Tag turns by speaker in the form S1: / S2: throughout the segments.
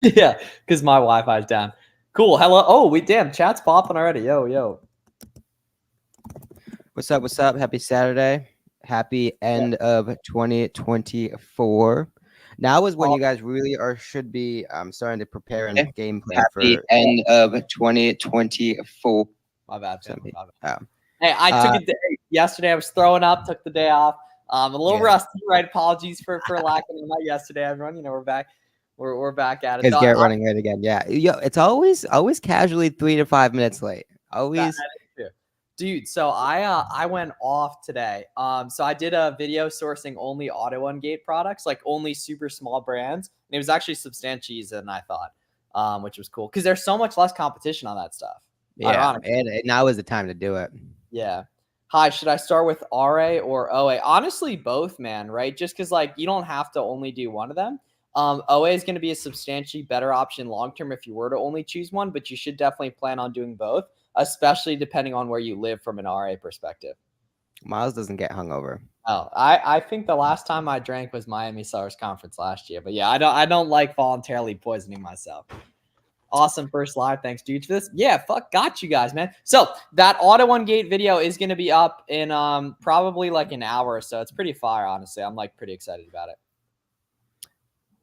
S1: Yeah, because my Wi-Fi is down. Cool. Hello. Oh, damn, chat's popping already. Yo, yo.
S2: What's up? What's up? Happy Saturday. Happy
S1: Yeah.
S2: end of 2024. Now is when
S1: Oh,
S2: you guys really should be starting to prepare and game plan
S3: Happy
S2: for
S3: end of 2024.
S1: my bad, family.
S2: something.
S1: My bad.
S2: Oh.
S1: Hey, I took a day yesterday. I was throwing up, took the day off. A little
S2: Yeah.
S1: rusty, right? Apologies for lacking in that yesterday, everyone. You know, we're back. We're back at it.
S2: Is Garrett running late again? Yeah. Yo, it's always casually 3 to 5 minutes late. Always.
S1: That is true. Dude, so I went off today. So I did a video sourcing only AutoUngate products, like only super small brands. And it was actually substantially easier than I thought, which was cool because there's so much less competition on that stuff.
S2: Yeah.
S1: Ironically.
S2: And now is the time to do it.
S1: Yeah. Hi, should I start with RA or OA? Honestly, both, man, right? Just because like you don't have to only do one of them. OA is going to be a substantially better option long term if you were to only choose one, but you should definitely plan on doing both, especially depending on where you live from an RA perspective.
S2: Miles doesn't get hungover.
S1: Oh, I think the last time I drank was Miami Sellers Conference last year, but yeah, I don't like voluntarily poisoning myself. Awesome first live. Thanks, dude, for this. Yeah, fuck, got you guys, man. So that AutoUngate video is going to be up in probably like an hour or so. It's pretty fire, honestly. I'm like pretty excited about it.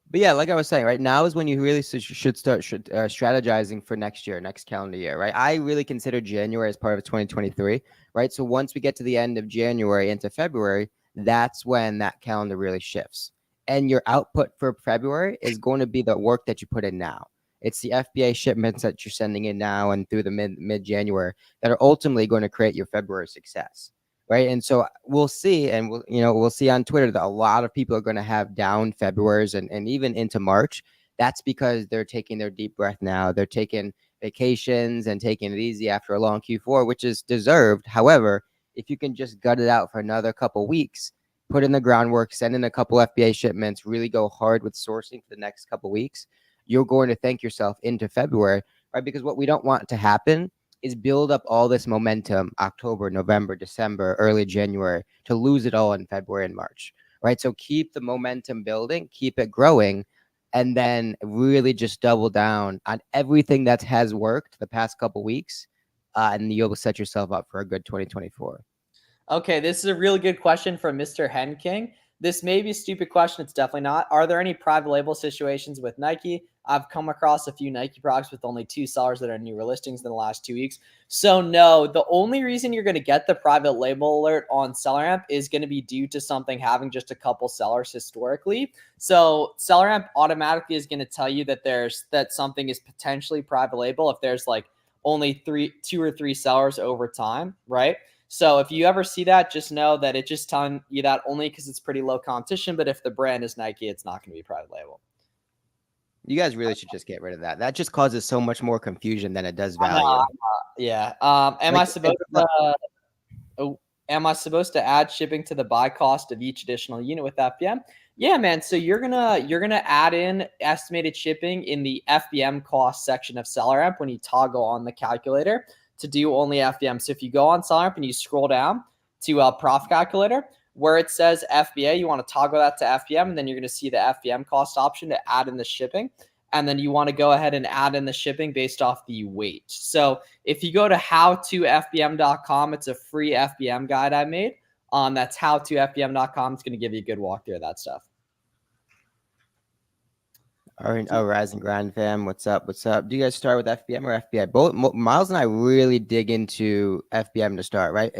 S2: But yeah, like I was saying, right now is when you really should start strategizing for next year, next calendar year, right? I really consider January as part of 2023, right? So once we get to the end of January into February, that's when that calendar really shifts. And your output for February is going to be the work that you put in now. It's the FBA shipments that you're sending in now and through the mid January that are ultimately going to create your February success. Right. And so we'll see, and we'll see on Twitter that a lot of people are going to have down February's and even into March. That's because they're taking their deep breath now. They're taking vacations and taking it easy after a long Q4, which is deserved. However, if you can just gut it out for another couple weeks, put in the groundwork, send in a couple FBA shipments, really go hard with sourcing for the next couple weeks, you're going to thank yourself into February, right? Because what we don't want to happen is build up all this momentum October, November, December, early January to lose it all in February and March, right? So keep the momentum building, keep it growing, and then really just double down on everything that has worked the past couple weeks, and you'll set yourself up for a good 2024.
S1: Okay, this is a really good question from Mr. Hen King. This may be a stupid question. It's definitely not. Are there any private label situations with Nike? I've come across a few Nike products with only 2 sellers that are newer listings in the last 2 weeks. So no, the only reason you're going to get the private label alert on SellerAmp is going to be due to something having just a couple sellers historically. So SellerAmp automatically is going to tell you that something is potentially private label if there's like only 2 or 3 sellers over time, right? So if you ever see that, just know that it's just telling you that only because it's pretty low competition. But if the brand is Nike, it's not going to be private label.
S2: You guys really should just get rid of that. That just causes so much more confusion than it does value.
S1: Yeah. Am I supposed to add shipping to the buy cost of each additional unit with FBM? Yeah, man. So you're gonna add in estimated shipping in the FBM cost section of SellerAmp when you toggle on the calculator to do only FBM. So if you go on SellerAmp and you scroll down to Profit Calculator, where it says FBA, you want to toggle that to FBM, and then you're going to see the FBM cost option to add in the shipping. And then you want to go ahead and add in the shipping based off the weight. So if you go to howtofbm.com, it's a free FBM guide I made. That's howtofbm.com. It's going to give you a good walkthrough of that stuff.
S2: All right, Rise and Grind fam, what's up? What's up? Do you guys start with FBM or FBI? Both Miles and I really dig into FBM to start, right?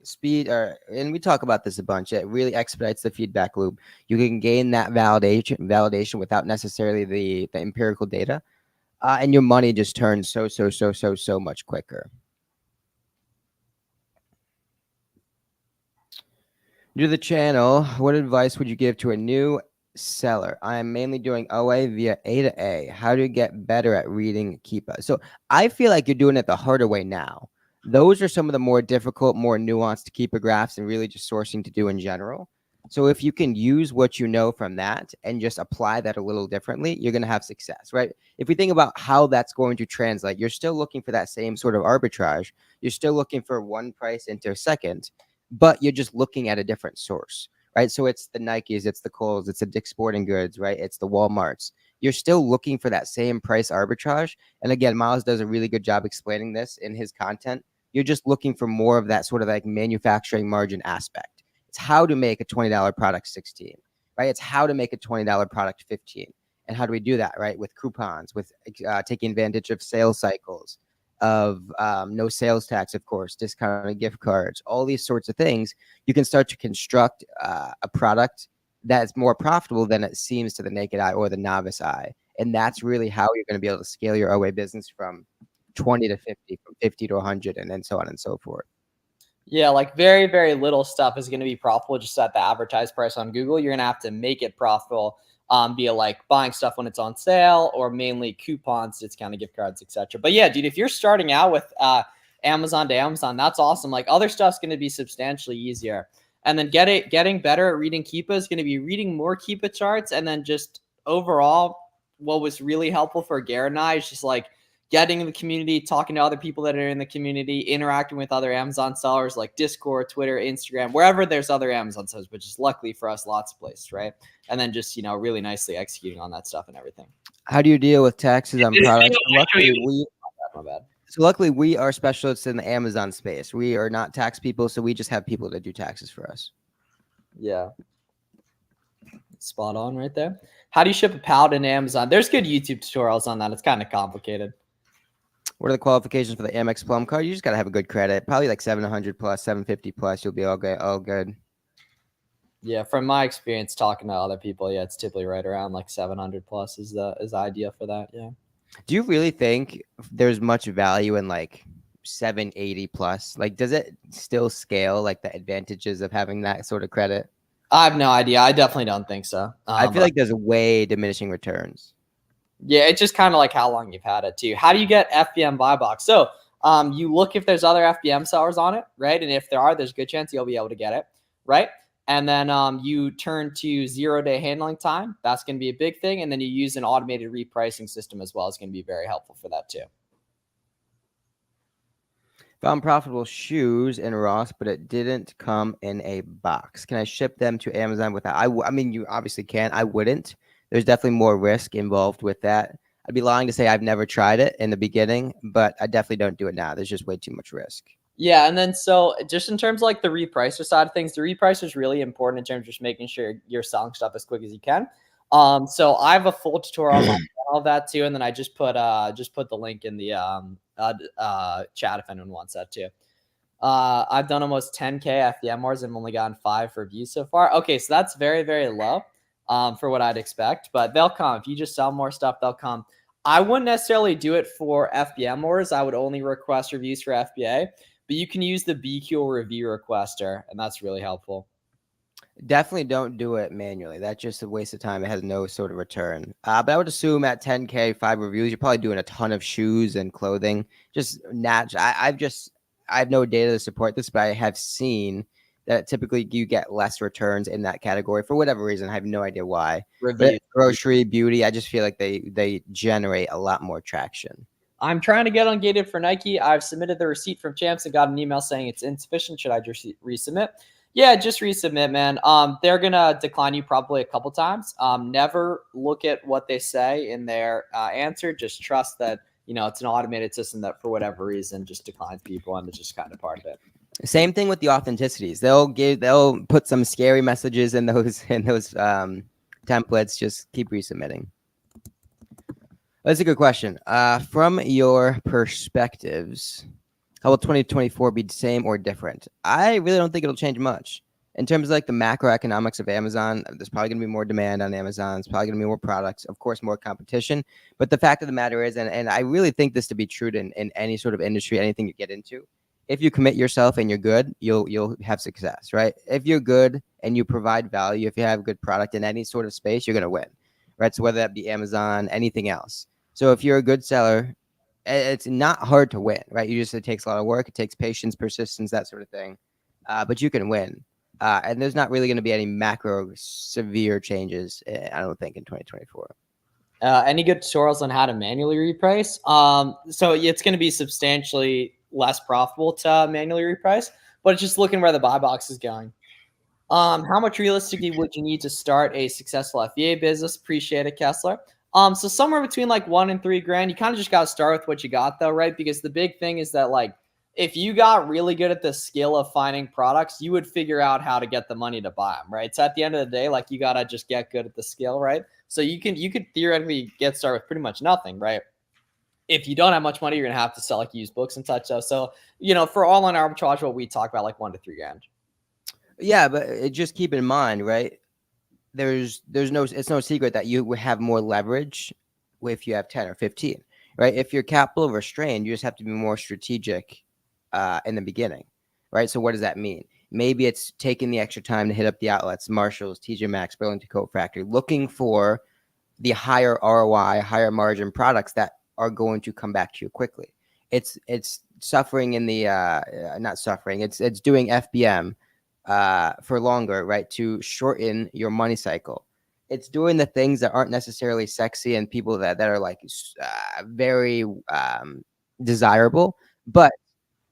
S2: Speed, and we talk about this a bunch. It really expedites the feedback loop. You can gain that validation without necessarily the empirical data, and your money just turns so much quicker. To the channel, what advice would you give to a new seller? I am mainly doing OA via A to A. How do you get better at reading Keepa? So I feel like you're doing it the harder way now. Those are some of the more difficult, more nuanced Keepa graphs and really just sourcing to do in general. So if you can use what you know from that and just apply that a little differently, you're going to have success, right? If we think about how that's going to translate, you're still looking for that same sort of arbitrage. You're still looking for one price into a second, but you're just looking at a different source, right? So it's the Nikes, it's the Kohl's, it's the Dick's Sporting Goods, right? It's the Walmarts. you're still looking for that same price arbitrage. And again, Miles does a really good job explaining this in his content. You're just looking for more of that sort of like manufacturing margin aspect. It's how to make a $20 product 16, right? It's how to make a $20 product 15. And how do we do that, right? With coupons, with taking advantage of sales cycles, of no sales tax, of course, discounted gift cards, all these sorts of things. You can start to construct a product that's more profitable than it seems to the naked eye or the novice eye. And that's really how you're going to be able to scale your OA business from 20 to 50, from 50 to 100, and then so on and so forth.
S1: Yeah, like very, very little stuff is going to be profitable just at the advertised price on Google. You're going to have to make it profitable via like buying stuff when it's on sale, or mainly coupons, discounted gift cards, etc. But yeah, dude, if you're starting out with Amazon to Amazon, that's awesome. Like other stuff's going to be substantially easier. And then getting better at reading Keepa is going to be reading more Keepa charts. And then just overall, what was really helpful for Garrett and I is just like getting in the community, talking to other people that are in the community, interacting with other Amazon sellers like Discord, Twitter, Instagram, wherever there's other Amazon sellers, which is luckily for us, lots of places, right? And then just, really nicely executing on that stuff and everything.
S2: How do you deal with taxes on products?
S1: My bad.
S2: So luckily, we are specialists in the Amazon space. We are not tax people, so we just have people that do taxes for us.
S1: Yeah. Spot on right there. How do you ship a pallet into Amazon? There's good YouTube tutorials on that. It's kind of complicated.
S2: What are the qualifications for the Amex Plum card? You just got to have a good credit. Probably like 700 plus, 750 plus. You'll be all good.
S1: Yeah, from my experience talking to other people, yeah, it's typically right around like 700 plus is the idea for that. Yeah.
S2: Do you really think there's much value in like 780 plus? Like, does it still scale like the advantages of having that sort of credit?
S1: I have no idea. I definitely don't think so.
S2: I feel like there's way diminishing returns.
S1: Yeah, it's just kind of like how long you've had it too. How do you get FBM buy box? So you look if there's other FBM sellers on it, right? And if there are, there's a good chance you'll be able to get it, right? And then you turn to 0-day handling time. That's going to be a big thing. And then you use an automated repricing system as well. It's going to be very helpful for that too.
S2: Found profitable shoes in Ross, but it didn't come in a box. Can I ship them to Amazon without? I mean, you obviously can. I wouldn't. There's definitely more risk involved with that. I'd be lying to say I've never tried it in the beginning, but I definitely don't do it now. There's just way too much risk.
S1: Yeah, and then so just in terms of like the repricer side of things, the repricer is really important in terms of just making sure you're selling stuff as quick as you can. So I have a full tutorial on all of that too, and then I just put the link in the chat if anyone wants that too. I've done almost 10K FBM wars and only gotten 5 for views so far. Okay, so that's very, very low for what I'd expect, but they'll come. If you just sell more stuff, they'll come. I wouldn't necessarily do it for FBM wars. I would only request reviews for FBA. But you can use the BQ review requester, and that's really helpful.
S2: Definitely don't do it manually. That's just a waste of time. It has no sort of return. But I would assume at 10K, 5 reviews, you're probably doing a ton of shoes and clothing. Just natural. I have no data to support this, but I have seen that typically you get less returns in that category for whatever reason. I have no idea why. Grocery, beauty, I just feel like they generate a lot more traction.
S1: I'm trying to get ungated for Nike. I've submitted the receipt from Champs and got an email saying it's insufficient. Should I just resubmit? Yeah, just resubmit, man. They're going to decline you probably a couple times. Never look at what they say in their answer. Just trust that, it's an automated system that for whatever reason just declines people, and it's just kind of part of it.
S2: Same thing with the authenticities. They'll put some scary messages in those templates. Just keep resubmitting. That's a good question. From your perspectives, how will 2024 be the same or different? I really don't think it'll change much. In terms of like the macroeconomics of Amazon, there's probably going to be more demand on Amazon. It's probably going to be more products, of course, more competition. But the fact of the matter is, and I really think this to be true in any sort of industry, anything you get into, if you commit yourself and you're good, you'll have success, right? If you're good and you provide value, if you have a good product in any sort of space, you're going to win, right? So whether that be Amazon, anything else. So if you're a good seller, it's not hard to win, right? It takes a lot of work. It takes patience, persistence, that sort of thing. But you can win. And there's not really going to be any macro severe changes, I don't think, in 2024.
S1: Any good tutorials on how to manually reprice? So it's going to be substantially less profitable to manually reprice, but it's just looking where the buy box is going. How much realistically would you need to start a successful FBA business? Appreciate it, Kessler. So somewhere between like 1 and 3 grand. You kind of just got to start with what you got though, right? Because the big thing is that like if you got really good at the skill of finding products, you would figure out how to get the money to buy them, right? So at the end of the day, like you gotta just get good at the skill, right? So you could theoretically get started with pretty much nothing, right? If you don't have much money, you're gonna have to sell like used books and such. So for online arbitrage, what we talk about like 1 to 3 grand.
S2: Yeah, but just keep in mind, right? There's no it's no secret that you would have more leverage if you have 10 or 15, right? If you're capital restrained, you just have to be more strategic in the beginning, right? So what does that mean? Maybe it's taking the extra time to hit up the outlets, Marshalls, TJ Maxx, Burlington Coat Factory, looking for the higher ROI, higher margin products that are going to come back to you quickly. It's suffering in the not suffering. It's doing FBM for longer, right? To shorten your money cycle. It's doing the things that aren't necessarily sexy and people that are like very desirable, but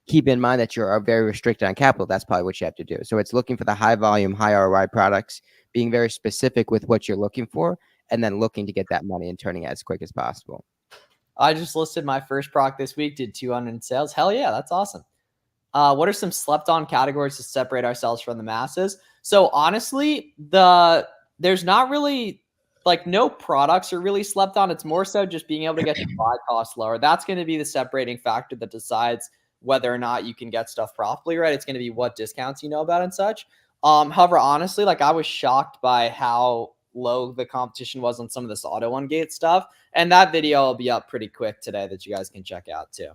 S2: keep in mind that you're very restricted on capital. That's probably what you have to do. So it's looking for the high volume, high ROI products, being very specific with what you're looking for, and then looking to get that money and turning it as quick as possible.
S1: I just listed my first product this week, did 200 in sales. Hell yeah, that's awesome. What are some slept on categories to separate ourselves from the masses? So honestly, there's not really like no products are really slept on. It's more so just being able to get your buy cost lower. That's going to be the separating factor that decides whether or not you can get stuff properly, right? It's going to be what discounts you know about and such. However, honestly, like I was shocked by how low the competition was on some of this AutoOneGate stuff. And that video will be up pretty quick today that you guys can check out too.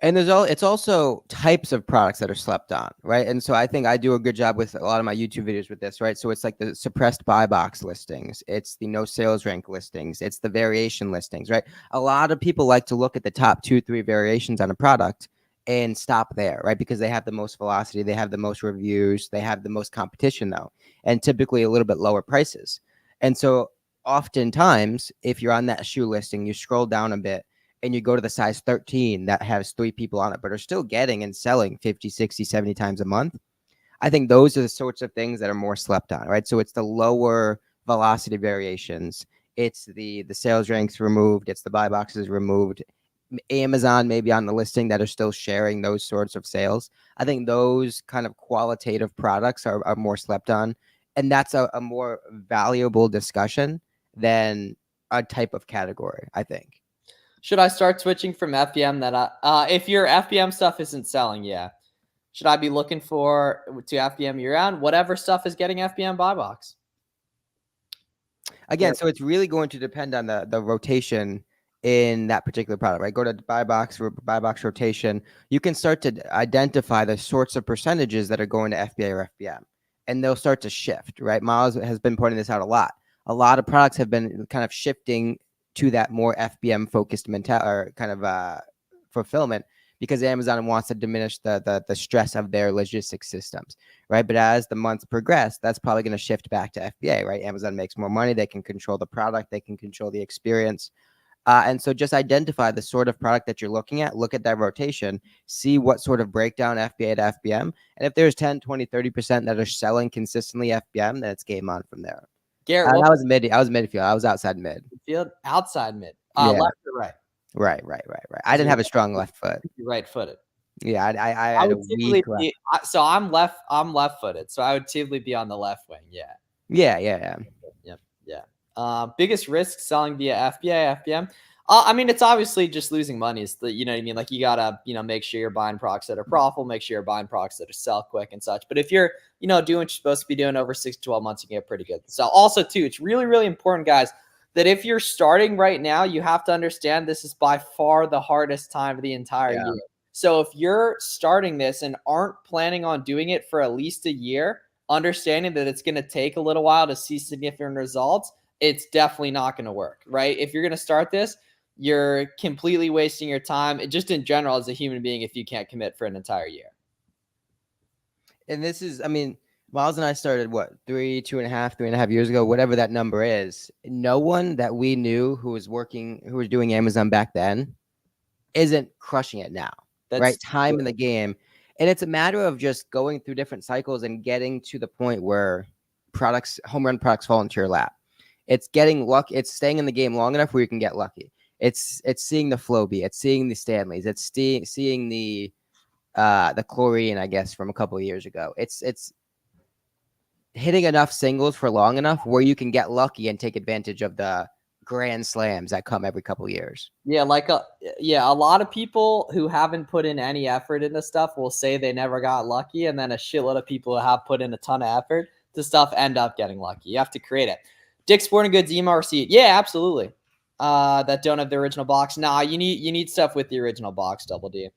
S2: And it's also types of products that are slept on, right? And so I think I do a good job with a lot of my YouTube videos with this, right? So it's like the suppressed buy box listings, it's the no sales rank listings, it's the variation listings, right? A lot of people like to look at the top 2-3 variations on a product and stop there, right? Because they have the most velocity, they have the most reviews, they have the most competition though, and typically a little bit lower prices. And so oftentimes, if you're on that shoe listing, you scroll down a bit and you go to the size 13 that has 3 people on it, but are still getting and selling 50, 60, 70 times a month. I think those are the sorts of things that are more slept on, right? So it's the lower velocity variations. It's the sales ranks removed. It's the buy boxes removed. Amazon maybe on the listing that are still sharing those sorts of sales. I think those kind of qualitative products are more slept on. And that's a more valuable discussion than a type of category, I think.
S1: Should I start switching from FBM if your FBM stuff isn't selling? Yeah. Should I be looking to FBM year round? Whatever stuff is getting FBM buy box.
S2: Again, so it's really going to depend on the rotation in that particular product, right? Go to buy box rotation. You can start to identify the sorts of percentages that are going to FBA or FBM, and they'll start to shift, right? Miles has been pointing this out a lot. A lot of products have been kind of shifting to that more FBM focused fulfillment because Amazon wants to diminish the stress of their logistics systems, right? But as the months progress, that's probably going to shift back to FBA, right? Amazon makes more money. They can control the product. They can control the experience. And so just identify the sort of product that you're looking at, look at that rotation, see what sort of breakdown FBA to FBM. And if there's 10, 20, 30% that are selling consistently FBM, then it's game on from there.
S1: Garrett,
S2: I was midfield. I was outside mid.
S1: Field, outside mid.
S2: Yeah.
S1: Left or right?
S2: Right. I didn't have a strong left foot.
S1: You're right-footed.
S2: Yeah, I had a weak left.
S1: So I'm left-footed. So I would typically be on the left wing. Yeah.
S2: Yeah.
S1: Biggest risk selling via FBA, FBM. I mean, it's obviously just losing money. You know what I mean? Like you gotta, make sure you're buying products that are profitable, make sure you're buying products that are sell quick and such. But if you're, doing what you're supposed to be doing over 6 to 12 months, you can get pretty good. So also too, it's really, really important, guys, that if you're starting right now, you have to understand this is by far the hardest time of the entire year. So if you're starting this and aren't planning on doing it for at least a year, understanding that it's going to take a little while to see significant results, it's definitely not going to work, right? If you're going to start this, you're completely wasting your time, just in general as a human being, if you can't commit for an entire year.
S2: And this is, Miles and I started 3.5 years ago, whatever that number is. No one that we knew who was doing Amazon back then isn't crushing it now. That's right. Time in the game. And it's a matter of just going through different cycles and getting to the point where home run products fall into your lap. It's getting luck. It's staying in the game long enough where you can get lucky. It's seeing the Floby. It's seeing the Stanleys. It's seeing the Chlorine, I guess, from a couple of years ago. It's hitting enough singles for long enough where you can get lucky and take advantage of the grand slams that come every couple of years.
S1: Yeah, a lot of people who haven't put in any effort into stuff will say they never got lucky, and then a shitload of people who have put in a ton of effort to stuff end up getting lucky. You have to create it. Dick's Sporting Goods email receipt. Yeah, absolutely. That don't have the original box. Nah, you need stuff with the original box, Double D.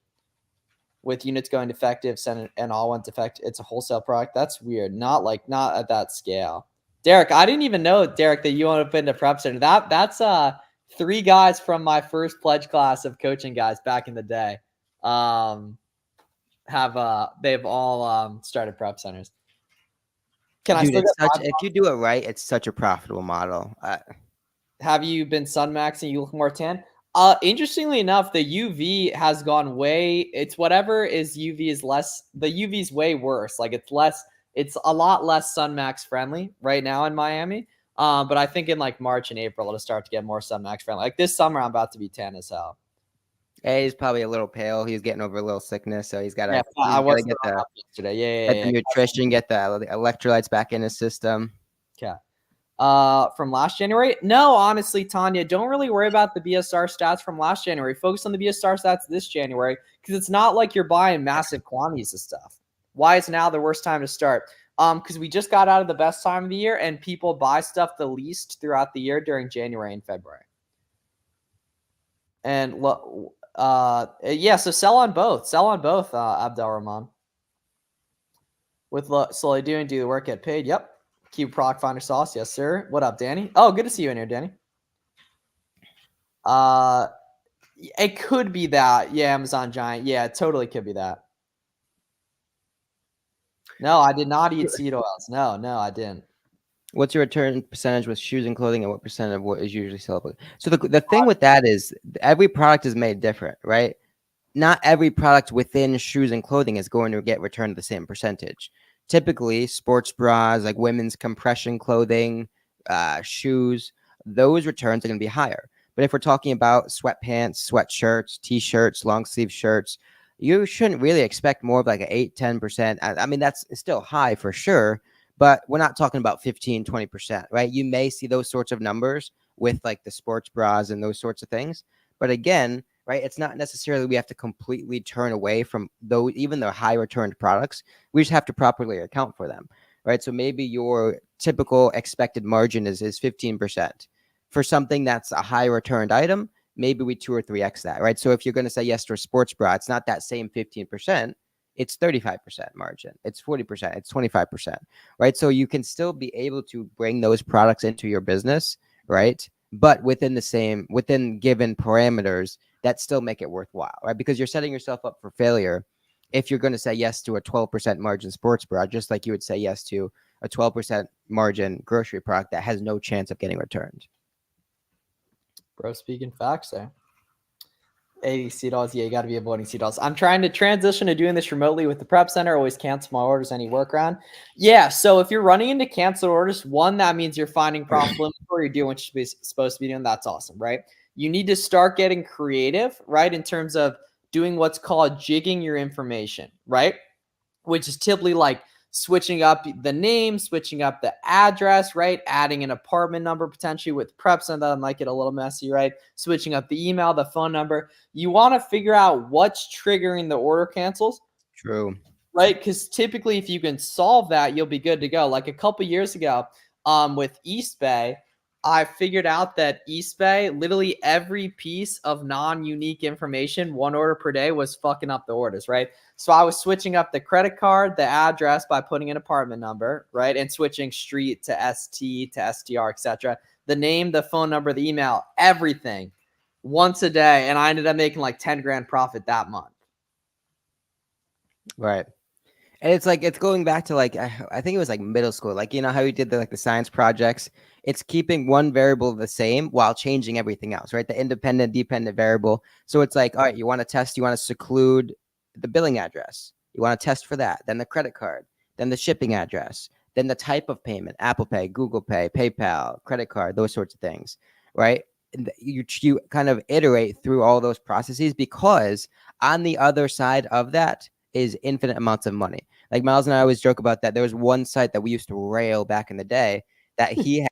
S1: With units going defective, and all went defective. It's a wholesale product. That's weird. Not at that scale. Derek, I didn't even know, Derek, that you want to put into Prep Center. That's 3 guys from my first pledge class of coaching guys back in the day. They've all started Prep Centers.
S2: If you do it right, it's such a profitable model.
S1: Have you been sun maxing? You look more tan. Interestingly enough, the UV has gone it's whatever is UV is less. The UV is way worse. Like it's a lot less sun max friendly right now in Miami. But I think in like March and April, it'll start to get more sun max friendly. Like this summer, I'm about to be tan as hell.
S2: Hey, he's probably a little pale. He's getting over a little sickness, so he's got to.
S1: I was get the yesterday.
S2: Get the nutrition, get the electrolytes back in his system.
S1: Okay. From last January? No, honestly, Tanya, don't really worry about the BSR stats from last January. Focus on the BSR stats this January because it's not like you're buying massive quantities of stuff. Why is now the worst time to start? Because we just got out of the best time of the year and people buy stuff the least throughout the year during January and February. And so sell on both. Abdel Rahman. With slowly do the work, get paid. Yep. Keep product finder sauce. Yes, sir. What up, Danny? Oh, good to see you in here, Danny. It could be that. Yeah, Amazon Giant. Yeah, it totally could be that. No, I did not eat seed oils. No, I didn't.
S2: What's your return percentage with shoes and clothing, and what percent of what is usually sellable? So the thing with that is every product is made different, right? Not every product within shoes and clothing is going to get returned the same percentage. Typically, sports bras, like women's compression clothing, shoes, those returns are going to be higher. But if we're talking about sweatpants, sweatshirts, t-shirts, long sleeve shirts, you shouldn't really expect more of like an 8-10%. I mean, that's still high for sure, but we're not talking about 15-20%, right? You may see those sorts of numbers with like the sports bras and those sorts of things. But again, right, it's not necessarily we have to completely turn away from those, even the high returned products. We just have to properly account for them, right? So maybe your typical expected margin is 15%. For something that's a high returned item, maybe we 2 or 3x that, right? So if you're going to say yes to a sports bra, it's not that same 15%. It's 35% margin. It's 40%. It's 25%, right? So you can still be able to bring those products into your business, right? But within given parameters that still make it worthwhile, right? Because you're setting yourself up for failure if you're going to say yes to a 12% margin sports bra, just like you would say yes to a 12% margin grocery product that has no chance of getting returned.
S1: Bro, speaking facts there. 80 $80. Yeah, you got to be avoiding $80. I'm trying to transition to doing this remotely with the Prep Center. Always cancel my orders, any workaround. Yeah, so if you're running into canceled orders, one, that means you're finding profitable inventory. You're doing what you're supposed to be doing. That's awesome, right? You need to start getting creative, right, in terms of doing what's called jigging your information, right, which is typically like switching up the name, switching up the address, right? Adding an apartment number potentially with Prep Center that might get a little messy, right? Switching up the email, the phone number. You want to figure out what's triggering the order cancels.
S2: True.
S1: Right? Because typically if you can solve that, you'll be good to go. Like a couple years ago with Eastbay, I figured out that Eastbay, literally every piece of non-unique information, 1 order per day, was fucking up the orders, right? So I was switching up the credit card, the address by putting an apartment number, right? And switching street to ST to STR, etc. The name, the phone number, the email, everything once a day. And I ended up making like 10 grand profit that month.
S2: Right. And it's like, it's going back to like, I think it was like middle school. Like, you know how you did the science projects? It's keeping one variable the same while changing everything else, right? The independent, dependent variable. So it's like, all right, you want to test, you want to seclude the billing address. You want to test for that. Then the credit card, then the shipping address, then the type of payment, Apple Pay, Google Pay, PayPal, credit card, those sorts of things, right? You kind of iterate through all those processes, because on the other side of that is infinite amounts of money. Like Miles and I always joke about that. There was one site that we used to rail back in the day that he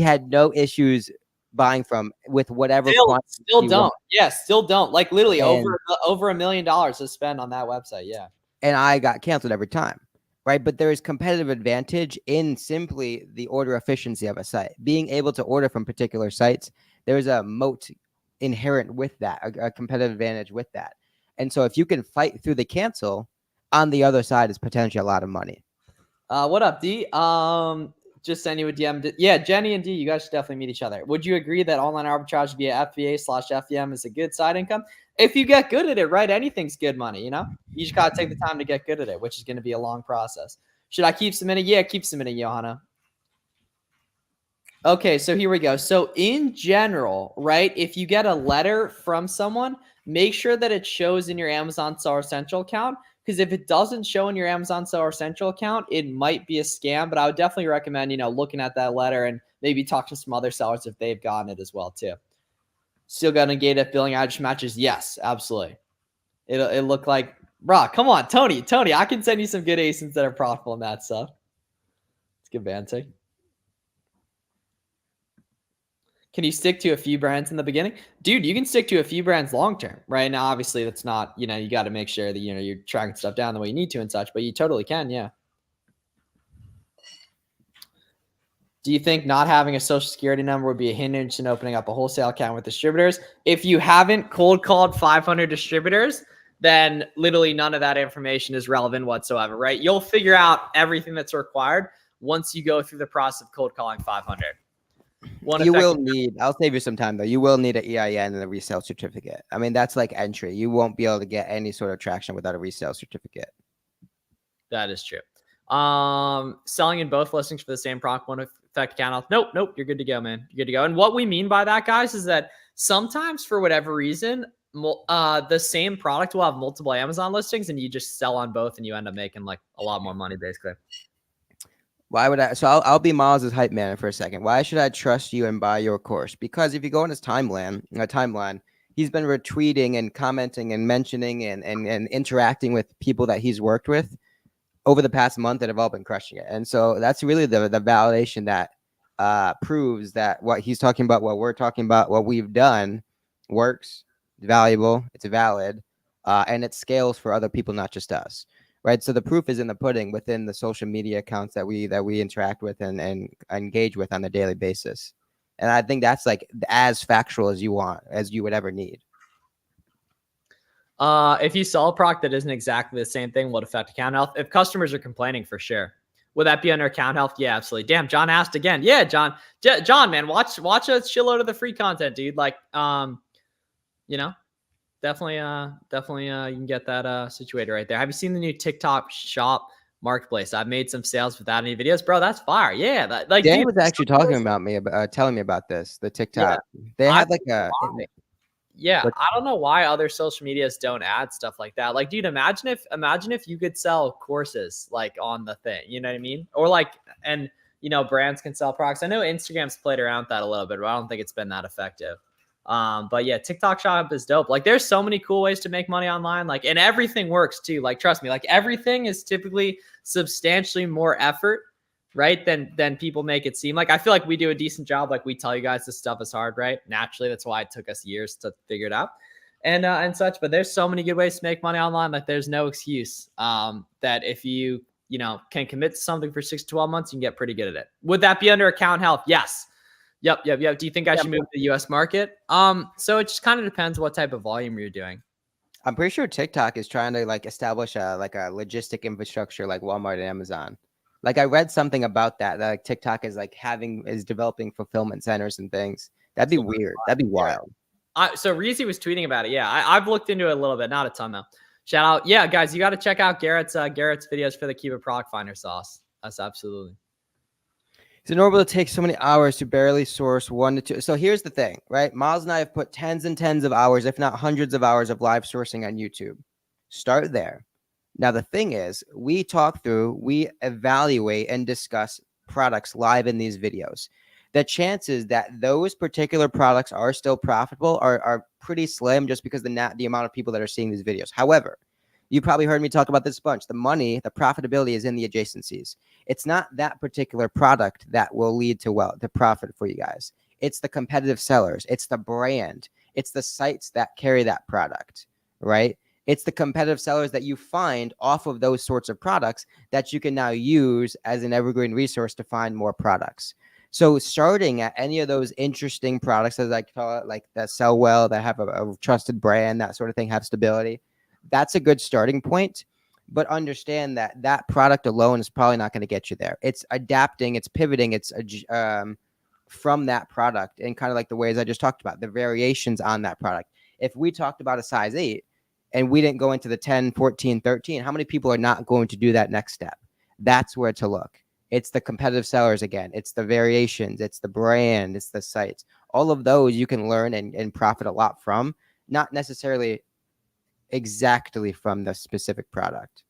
S2: had no issues buying from with whatever quantity
S1: Still
S2: he
S1: don't.
S2: wanted.
S1: Yeah, still don't. Like literally
S2: And-
S1: over $1 million to spend on that website. Yeah.
S2: And I got canceled every time, right? But there is competitive advantage in simply the order efficiency of a site. Being able to order from particular sites, there's a moat inherent with that, a competitive advantage with that. And so if you can fight through the cancel, on the other side is potentially a lot of money.
S1: What up, D? Just send you a DM. Yeah, Jenny and D, you guys should definitely meet each other. Would you agree that online arbitrage via FBA/FVM is a good side income? If you get good at it, right? Anything's good money, you know? You just gotta take the time to get good at it, which is gonna be a long process. Should I keep submitting? Yeah, keep submitting, Johanna. Okay, so here we go. So in general, right, if you get a letter from someone, make sure that it shows in your Amazon Seller Central account, because if it doesn't show in your Amazon Seller Central account, it might be a scam. But I would definitely recommend, looking at that letter and maybe talk to some other sellers if they've gotten it as well too. Still got to negate if billing address matches. Yes, absolutely. It look like, bro, come on, Tony, I can send you some good ASINs that are profitable in that stuff. It's good banter. Can you stick to a few brands in the beginning? Dude, you can stick to a few brands long term, right? Now, obviously, that's not, you got to make sure that, you're tracking stuff down the way you need to and such, but you totally can, yeah. Do you think not having a social security number would be a hindrance in opening up a wholesale account with distributors? If you haven't cold called 500 distributors, then literally none of that information is relevant whatsoever, right? You'll figure out everything that's required once you go through the process of cold calling 500.
S2: You will need, I'll save you some time though. You will need an EIN and a resale certificate. I mean, that's like entry. You won't be able to get any sort of traction without a resale certificate.
S1: That is true. Selling in both listings for the same product won't affect account health. Nope. You're good to go, man. You're good to go. And what we mean by that, guys, is that sometimes for whatever reason, the same product will have multiple Amazon listings and you just sell on both and you end up making like a lot more money basically.
S2: Why would I? So I'll be Miles's hype man for a second. Why should I trust you and buy your course? Because if you go on his timeline, he's been retweeting and commenting and mentioning and interacting with people that he's worked with over the past month that have all been crushing it. And so that's really the validation that proves that what he's talking about, what we're talking about, what we've done works, valuable, it's valid, and it scales for other people, not just us. Right. So the proof is in the pudding within the social media accounts that we interact with and engage with on a daily basis. And I think that's like as factual as you would ever need.
S1: If you sell a product that isn't exactly the same thing, will it affect account health? If customers are complaining, for sure. Would that be under account health? Yeah, absolutely. Damn, John asked again. Yeah, John, man, watch a shitload of the free content, dude. Like, definitely, you can get that situated right there. Have you seen the new TikTok shop marketplace? I've made some sales without any videos, bro. That's fire. Yeah,
S2: Dan was actually talking about me, telling me about this. The TikTok, they had like a.
S1: Yeah, I don't know why other social medias don't add stuff like that. Like, dude, imagine if you could sell courses like on the thing, you know what I mean? Or like, and brands can sell products. I know Instagram's played around with that a little bit, but I don't think it's been that effective. But yeah, TikTok shop is dope. Like, there's so many cool ways to make money online. Like, and everything works too. Like, trust me, like everything is typically substantially more effort, right, than people make it seem. Like, I feel like we do a decent job. Like, we tell you guys this stuff is hard, right? Naturally, that's why it took us years to figure it out and such. But there's so many good ways to make money online. Like, there's no excuse that if you can commit to something for 6 to 12 months, you can get pretty good at it. Would that be under account health? Yes. Yep. Do you think I should move to the US market? So it just kind of depends what type of volume you're doing.
S2: I'm pretty sure TikTok is trying to like establish a logistic infrastructure like Walmart and Amazon. Like, I read something about that like TikTok is developing fulfillment centers and things. That'd be weird. That'd be wild.
S1: So Reezy was tweeting about it. Yeah, I've looked into it a little bit, not a ton though. Shout out. Yeah, guys, you got to check out Garrett's videos for the Kiva Product Finder sauce. That's absolutely.
S2: So normally it takes so many hours to barely source 1 to 2. So here's the thing, right? Miles and I have put tens and tens of hours, if not hundreds of hours of live sourcing on YouTube. Start there. Now, the thing is, we talk through, we evaluate and discuss products live in these videos. The chances that those particular products are still profitable are pretty slim just because the amount of people that are seeing these videos. However, you probably heard me talk about this a bunch. The money, the profitability is in the adjacencies. It's not that particular product that will lead to profit for you guys. It's the competitive sellers. It's the brand. It's the sites that carry that product, right? It's the competitive sellers that you find off of those sorts of products that you can now use as an evergreen resource to find more products. So starting at any of those interesting products, as I call it, like that sell well, that have a trusted brand, that sort of thing, have stability, that's a good starting point. But understand that that product alone is probably not going to get you there. It's adapting, it's pivoting, it's from that product, and kind of like the ways I just talked about, the variations on that product. If we talked about a size 8 and we didn't go into the 10, 14, 13, how many people are not going to do that next step? That's where to look. It's the competitive sellers again. It's the variations. It's the brand. It's the sites. All of those you can learn and profit a lot from, not necessarily exactly from the specific product.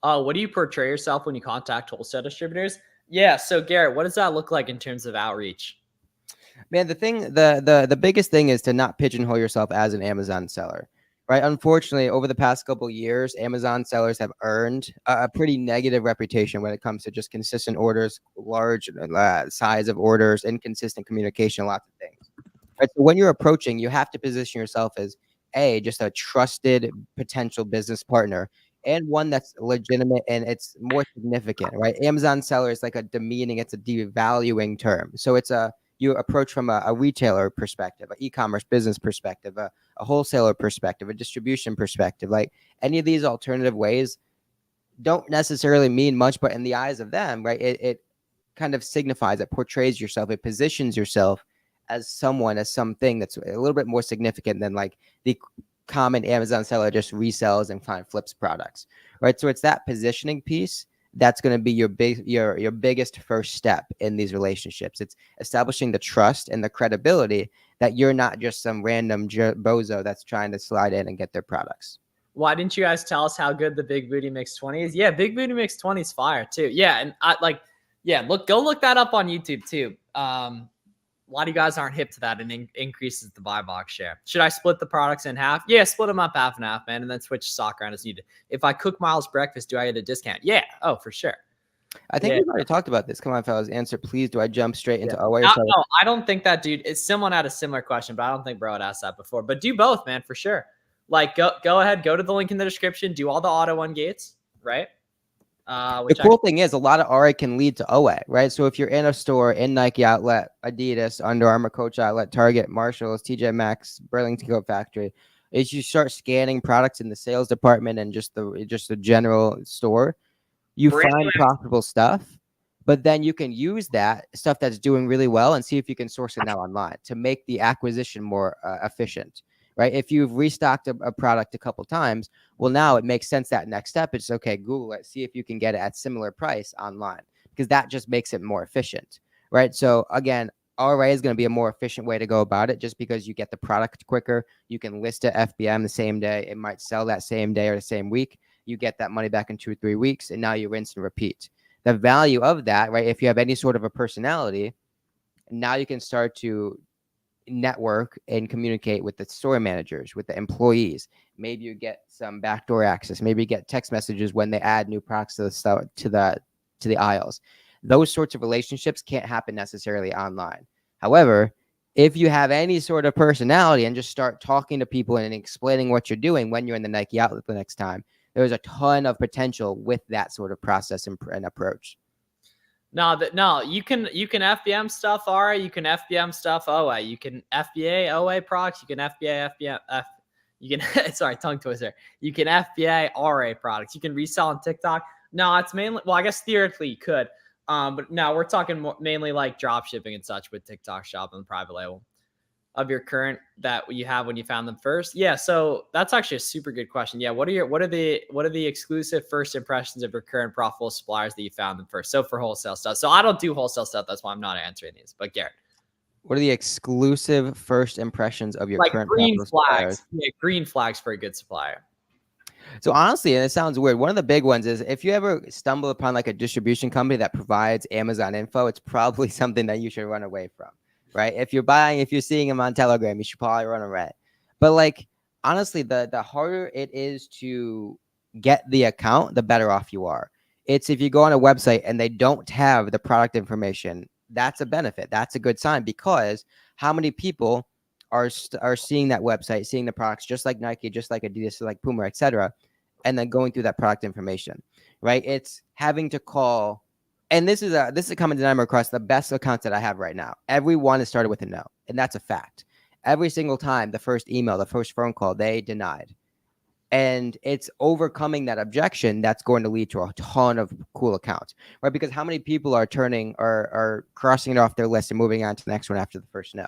S1: What do you portray yourself when you contact wholesale distributors? Yeah. So Garrett, what does that look like in terms of outreach?
S2: Man, the biggest thing is to not pigeonhole yourself as an Amazon seller, right? Unfortunately, over the past couple of years, Amazon sellers have earned a pretty negative reputation when it comes to just consistent orders, large size of orders, inconsistent communication, lots of things. Right? So when you're approaching, you have to position yourself as just a trusted potential business partner, and one that's legitimate and it's more significant, right? Amazon seller is like a demeaning, it's a devaluing term. So it's you approach from a retailer perspective, an e-commerce business perspective, a wholesaler perspective, a distribution perspective. Like any of these alternative ways don't necessarily mean much, but in the eyes of them, right, it kind of signifies, it portrays yourself, it positions yourself as someone, as something that's a little bit more significant than like the common Amazon seller just resells and flips products, right? So it's that positioning piece that's going to be your biggest first step in these relationships. It's establishing the trust and the credibility that you're not just some random bozo that's trying to slide in and get their products.
S1: Why didn't you guys tell us how good the Big Booty Mix 20 is? Yeah, Big Booty Mix 20 is fire too. Yeah, and go look that up on YouTube too. A lot of you guys aren't hip to that, and increases the buy box share. Should I split the products in half? Yeah, split them up half and half, man, and then switch stock around as needed. If I cook Miles breakfast, do I get a discount? Yeah. Oh, for sure.
S2: I think we've already talked about this. Come on, fellas, answer please. Do I jump straight into OA?
S1: No, I don't think that, dude. Someone had a similar question, but I don't think bro had asked that before. But do both, man, for sure. Like, go ahead, go to the link in the description, do all the auto one gates, right?
S2: The cool thing is a lot of RA can lead to OA, right? So if you're in a store in Nike Outlet, Adidas, Under Armour, Coach Outlet, Target, Marshalls, TJ Maxx, Burlington Coat Factory, as you start scanning products in the sales department and just the general store, you find profitable stuff, but then you can use that stuff that's doing really well and see if you can source it now online to make the acquisition more efficient. Right? If you've restocked a product a couple times, well, now it makes sense that next step is okay, Google it, see if you can get it at similar price online, because that just makes it more efficient, right? So again, RA is going to be a more efficient way to go about it, just because you get the product quicker. You can list it FBM the same day. It might sell that same day or the same week. You get that money back in 2 or 3 weeks, and now you rinse and repeat. The value of that, right? If you have any sort of a personality, now you can start to network and communicate with the store managers, with the employees. Maybe you get some backdoor access. Maybe you get text messages when they add new products to the aisles. Those sorts of relationships can't happen necessarily online. However, if you have any sort of personality and just start talking to people and explaining what you're doing when you're in the Nike Outlet the next time, there's a ton of potential with that sort of process and approach.
S1: No, you can FBM stuff RA, you can FBM stuff OA, you can FBA OA products, you can FBA you can sorry, tongue twister. You can FBA RA products, you can resell on TikTok. No, it's mainly, well, I guess theoretically you could, but no, we're talking mainly like drop shipping and such with TikTok Shop and private label of your current that you have when you found them first. Yeah, so that's actually a super good question. Yeah, what are the exclusive first impressions of your current profitable suppliers that you found them first? So for wholesale stuff. So I don't do wholesale stuff, that's why I'm not answering these. But Garrett,
S2: what are the exclusive first impressions of your current
S1: green
S2: profitable suppliers?
S1: flags? Yeah, green flags for a good supplier.
S2: So honestly, and it sounds weird, one of the big ones is if you ever stumble upon like a distribution company that provides Amazon info, it's probably something that you should run away from, right? If you're seeing them on Telegram, you should probably run away. But like honestly, the harder it is to get the account, the better off you are. It's if you go on a website and they don't have the product information, that's a benefit. That's a good sign because how many people are seeing that website, seeing the products just like Nike, just like Adidas, just like Puma, etc., and then going through that product information, right? It's having to call, and this is a common denominator across the best accounts that I have right now. Everyone has started with a no, and that's a fact. Every single time, the first email, the first phone call, they denied. And it's overcoming that objection that's going to lead to a ton of cool accounts, right? Because how many people are are crossing it off their list and moving on to the next one after the first no,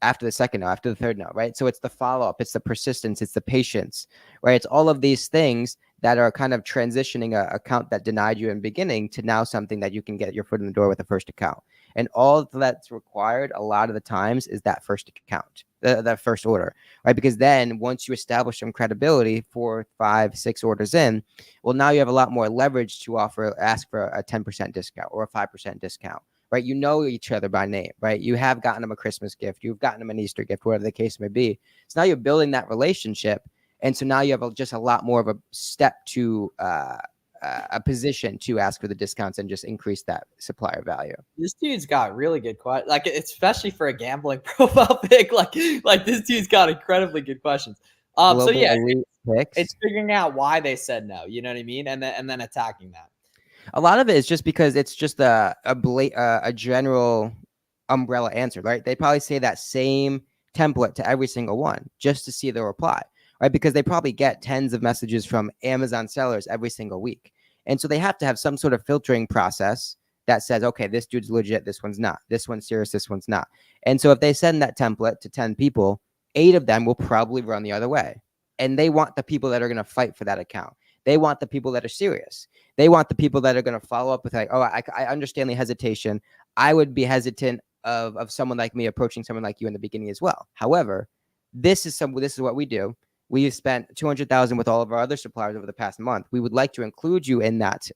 S2: after the second no, after the third no, right? So it's the follow-up, it's the persistence, it's the patience, right? It's all of these things that are kind of transitioning a account that denied you in the beginning to now something that you can get your foot in the door with the first account. And all that's required a lot of the times is that first account, that first order, right? Because then once you establish some credibility 4, 5, 6 orders in, well, now you have a lot more leverage to ask for a 10% discount or a 5% discount, right? You know each other by name, right? You have gotten them a Christmas gift, you've gotten them an Easter gift, whatever the case may be. So now you're building that relationship. And so now you have just a lot more of a step to a position to ask for the discounts and just increase that supplier value.
S1: This dude's got really good questions, like especially for a gambling profile pick. Like this dude's got incredibly good questions. So yeah, it's figuring out why they said no. You know what I mean, and then attacking that.
S2: A lot of it is just because it's just a general umbrella answer, right? They probably say that same template to every single one just to see the reply, right? Because they probably get tens of messages from Amazon sellers every single week. And so they have to have some sort of filtering process that says, okay, this dude's legit, this one's not, this one's serious, this one's not. And so if they send that template to 10 people, 8 of them will probably run the other way. And they want the people that are going to fight for that account. They want the people that are serious. They want the people that are going to follow up with like, oh, I understand the hesitation. I would be hesitant of someone like me approaching someone like you in the beginning as well. However, this is what we do. We spent $200,000 with all of our other suppliers over the past month. We would like to include you in that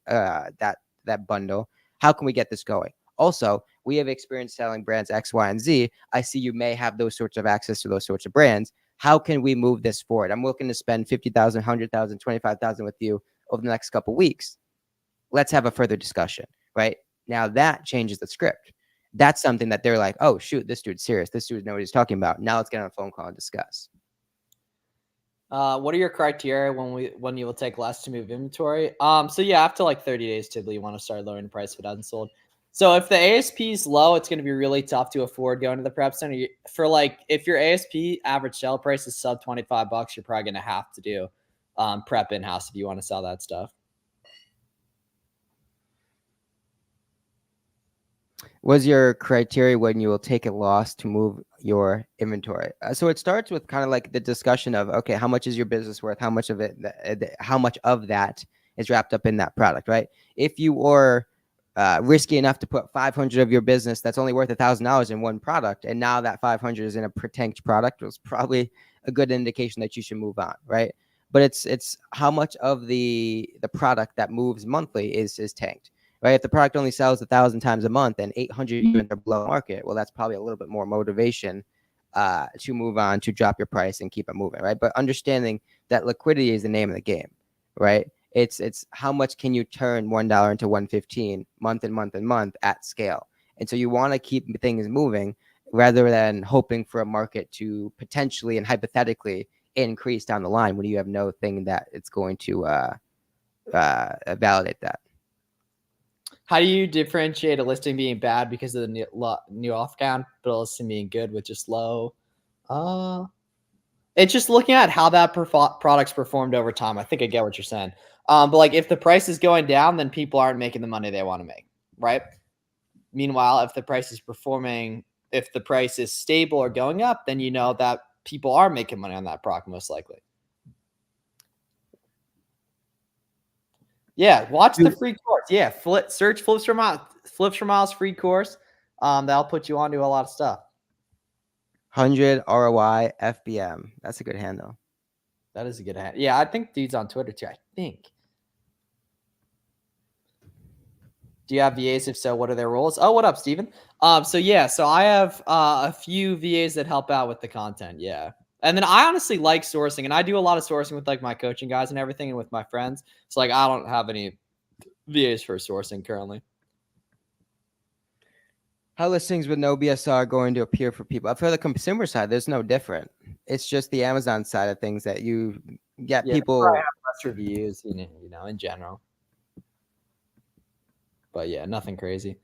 S2: bundle. How can we get this going? Also, we have experience selling brands X, Y, and Z. I see you may have those sorts of access to those sorts of brands. How can we move this forward? I'm looking to spend $50,000, $100,000, $25,000 with you over the next couple of weeks. Let's have a further discussion, right? Now that changes the script. That's something that they're like, oh, shoot, this dude's serious. This dude knows what he's talking about. Now let's get on a phone call and discuss.
S1: What are your criteria when you will take less to move inventory? So yeah, after like 30 days, typically you want to start lowering the price if it hasn't sold. So if the ASP is low, it's going to be really tough to afford going to the prep center. For like, if your ASP average sale price is sub $25, you're probably going to have to do prep in-house if you want to sell that stuff.
S2: What's your criteria when you will take a loss to move your inventory? So it starts with kind of like the discussion of, okay, how much is your business worth? How much of that is wrapped up in that product, right? If you are risky enough to put 500 of your business that's only worth $1,000 in one product, and now that 500 is in a tanked product, it's probably a good indication that you should move on, right? But it's how much of the product that moves monthly is tanked. Right, if the product only sells 1,000 times a month and 800 units are below market, well, that's probably a little bit more motivation to move on, to drop your price and keep it moving, right? But understanding that liquidity is the name of the game, right? It's how much can you turn $1 into $1.15 month and month and month at scale, and so you want to keep things moving rather than hoping for a market to potentially and hypothetically increase down the line when you have no thing that it's going to validate that.
S1: How do you differentiate a listing being bad because of the new off count, but a listing being good with just low? It's just looking at how that product's performed over time. I think I get what you're saying. But like if the price is going down, then people aren't making the money they want to make, right? Meanwhile, if the price is performing, if the price is stable or going up, then you know that people are making money on that product most likely. Yeah, watch the free course. Yeah, search Flips for Miles free course. That'll put you onto a lot of stuff.
S2: 100 ROI FBM. That's a good handle.
S1: That is a good hand. Yeah, I think dude's on Twitter too. I think. Do you have VAs? If so, what are their roles? Oh, what up, Steven? So yeah, so I have a few VAs that help out with the content. Yeah. And then I honestly like sourcing, and I do a lot of sourcing with like my coaching guys and everything and with my friends. So like I don't have any VAs for sourcing currently.
S2: How listings with no BSR are going to appear for people? For the consumer side, there's no different. It's just the Amazon side of things that you get
S1: Yeah,
S2: people.
S1: probably have less reviews, you know, in general. But yeah, nothing crazy.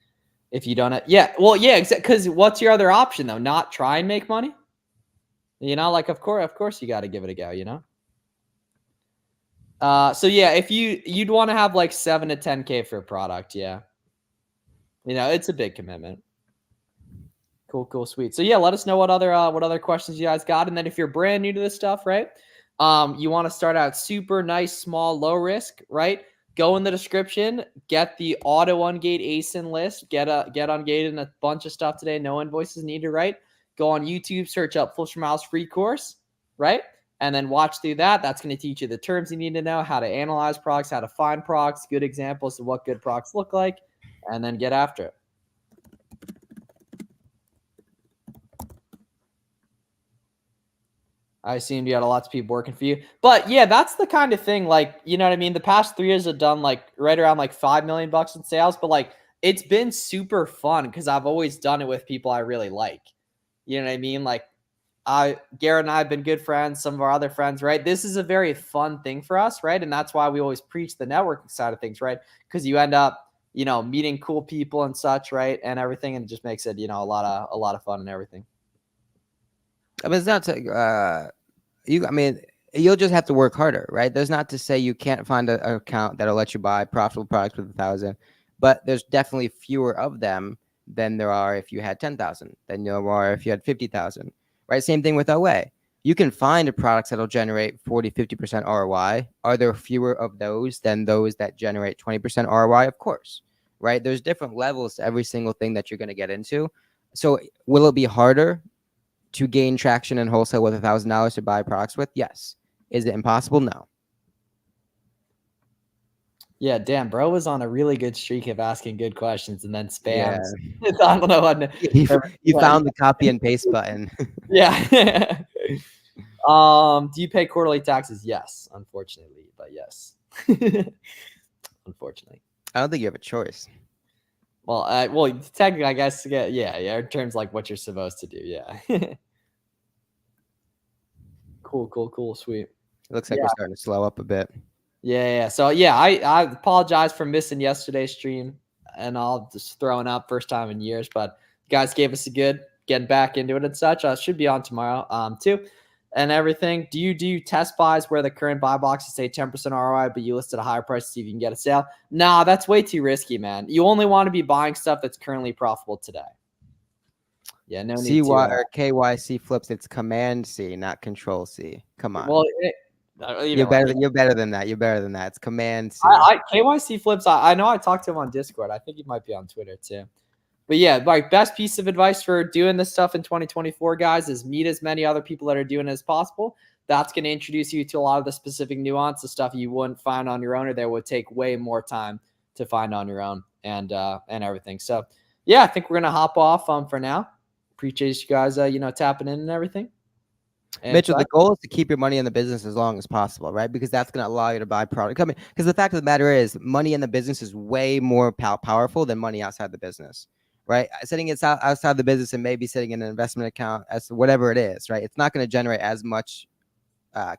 S1: If you don't, well, yeah, because what's your other option though? Not try and make money. You know, like of course, you got to give it a go. You know. So yeah, if you'd want to have like 7 to 10K for a product, yeah. You know, it's a big commitment. Cool, sweet. So yeah, let us know what other questions you guys got, and then if you're brand new to this stuff, right? You want to start out super nice, small, low risk, right? Go in the description, get the auto ungate ASIN list, get ungated and a bunch of stuff today. No invoices needed, right? Go on YouTube, search up Flips from House free course, right? And then watch through that. That's going to teach you the terms you need to know, how to analyze products, how to find products, good examples of what good products look like, and then get after it. I assumed you had lots of people working for you. But yeah, that's the kind of thing, like, you know what I mean? The past 3 years have done like right around like $5 million in sales, but like it's been super fun because I've always done it with people I really like. You know what I mean? Like Garrett and I have been good friends, some of our other friends, right? This is a very fun thing for us, right? And that's why we always preach the networking side of things, right? Because you end up, you know, meeting cool people and such, right? And everything, and it just makes it, you know, a lot of fun and everything.
S2: I mean, it's not to, I mean, you'll just have to work harder, right? There's not to say you can't find an account that'll let you buy profitable products with 1,000, but there's definitely fewer of them than there are if you had 10,000, than there are if you had 50,000, right? Same thing with OA. You can find products that'll generate 40, 50% ROI. Are there fewer of those than those that generate 20% ROI? Of course, right? There's different levels to every single thing that you're going to get into. So will it be harder to gain traction in wholesale with $1,000 to buy products with? Yes. Is it impossible? No.
S1: Yeah, damn, bro was on a really good streak of asking good questions and then spams.
S2: Yeah.
S1: I don't know what.
S2: You found the copy and paste button.
S1: Yeah. Do you pay quarterly taxes? Yes, unfortunately, but yes. Unfortunately.
S2: I don't think you have a choice.
S1: Well, technically, I guess, yeah, in terms like what you're supposed to do, yeah. Cool, sweet.
S2: It looks like we're starting to slow up a bit.
S1: Yeah. So yeah, I apologize for missing yesterday's stream and all just throwing up first time in years, but you guys gave us a good getting back into it and such. I should be on tomorrow, too. And everything. Do you do test buys where the current buy boxes say 10% ROI, but you list at a higher price to see if you can get a sale? Nah, that's way too risky, man. You only want to be buying stuff that's currently profitable today. Yeah, no need to.
S2: CY or KYC flips. It's Command C, not Control C. Come on.
S1: Well,
S2: you're better than that. You're better than that. It's Command C.
S1: KYC flips. I know I talked to him on Discord. I think he might be on Twitter too. But yeah, like best piece of advice for doing this stuff in 2024, guys, is meet as many other people that are doing it as possible. That's going to introduce you to a lot of the specific nuance of stuff you wouldn't find on your own, or that would take way more time to find on your own and everything. So yeah, I think we're going to hop off for now. Appreciate you guys, tapping in and everything. And
S2: Mitchell, the goal is to keep your money in the business as long as possible, right? Because that's going to allow you to buy product. Because the fact of the matter is, money in the business is way more powerful than money outside the business, right? Sitting it outside the business and maybe sitting in an investment account, as whatever it is, right? It's not going to generate as much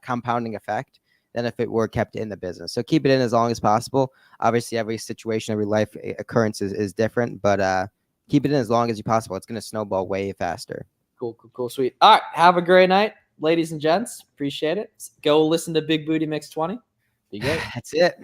S2: compounding effect than if it were kept in the business. So keep it in as long as possible. Obviously, every situation, every life occurrence is different, but keep it in as long as you possible. It's going to snowball way faster.
S1: Cool, sweet. All right, have a great night, ladies and gents. Appreciate it. Go listen to Big Booty Mix 20. Be good.
S2: That's it.